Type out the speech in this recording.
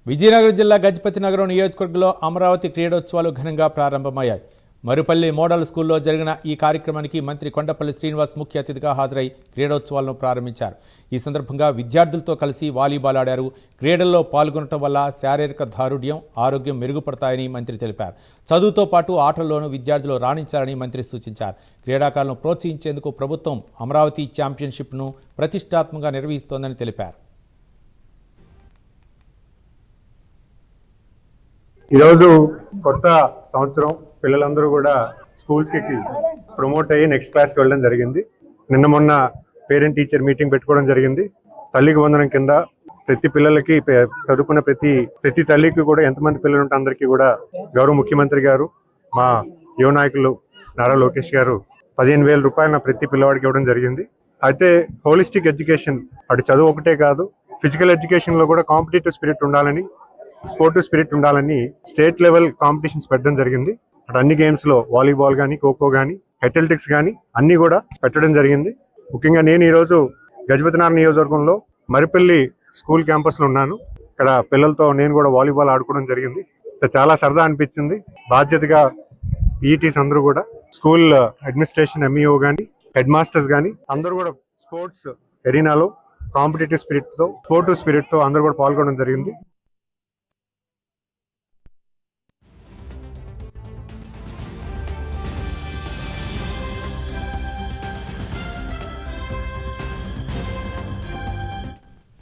విజయనగరం జిల్లా గజపతి నగరం నియోజకవర్గంలో అమరావతి క్రీడోత్సవాలు ఘనంగా ప్రారంభమయ్యాయి. మరుపల్లి మోడల్ స్కూల్లో జరిగిన ఈ కార్యక్రమానికి మంత్రి కొండపల్లి శ్రీనివాస్ ముఖ్య అతిథిగా హాజరై క్రీడోత్సవాలను ప్రారంభించారు. ఈ సందర్భంగా విద్యార్థులతో కలిసి వాలీబాల్ ఆడారు. క్రీడల్లో పాల్గొనడం వల్ల శారీరక దారుఢ్యం, ఆరోగ్యం మెరుగుపడతాయని మంత్రి తెలిపారు. చదువుతో పాటు ఆటల్లోనూ విద్యార్థులు రాణించాలని మంత్రి సూచించారు. క్రీడాకారులను ప్రోత్సహించేందుకు ప్రభుత్వం అమరావతి ఛాంపియన్షిప్ను ప్రతిష్టాత్మకంగా నిర్వహిస్తోందని తెలిపారు. ఈరోజు కొత్త సంవత్సరం పిల్లలందరూ కూడా స్కూల్స్కి ప్రమోట్ అయ్యి నెక్స్ట్ క్లాస్కి వెళ్ళడం జరిగింది. నిన్న మొన్న పేరెంట్ టీచర్ మీటింగ్ పెట్టుకోవడం జరిగింది. తల్లికి వందనం కింద ప్రతి పిల్లలకి చదువుకున్న ప్రతి తల్లికి కూడా ఎంతమంది పిల్లలు ఉంటే అందరికీ కూడా గౌరవ ముఖ్యమంత్రి గారు, మా యువ నాయకులు నారా లోకేష్ గారు 15,000 రూపాయలు ప్రతి పిల్లవాడికి ఇవ్వడం జరిగింది. అయితే హోలిస్టిక్ ఎడ్యుకేషన్, అటు చదువు ఒకటే కాదు, ఫిజికల్ ఎడ్యుకేషన్లో కూడా కాంపిటేటివ్ స్పిరిట్ ఉండాలని, స్పోర్టివ్ స్పిరిట్ ఉండాలని స్టేట్ లెవెల్ కాంపిటీషన్స్ పెట్టడం జరిగింది. అటు అన్ని గేమ్స్లో వాలీబాల్ కానీ, ఖోఖో కానీ, అథ్లెటిక్స్ కానీ అన్నీ కూడా పెట్టడం జరిగింది. ముఖ్యంగా నేను ఈరోజు గజపతి నగరం నియోజకవర్గంలో మరిపల్లి స్కూల్ క్యాంపస్లో ఉన్నాను. ఇక్కడ పిల్లలతో నేను కూడా వాలీబాల్ ఆడుకోవడం జరిగింది. చాలా సరదా అనిపించింది. బాధ్యతగా పీఈటీస్ అందరూ కూడా, స్కూల్ అడ్మినిస్ట్రేషన్, ఎంఈఓ కానీ, హెడ్ మాస్టర్స్ కానీ అందరూ కూడా స్పోర్ట్స్ ఎరీనాలో కాంపిటేటివ్ స్పిరిట్తో, స్పోర్టివ్ స్పిరిట్తో అందరూ కూడా పాల్గొనడం జరిగింది.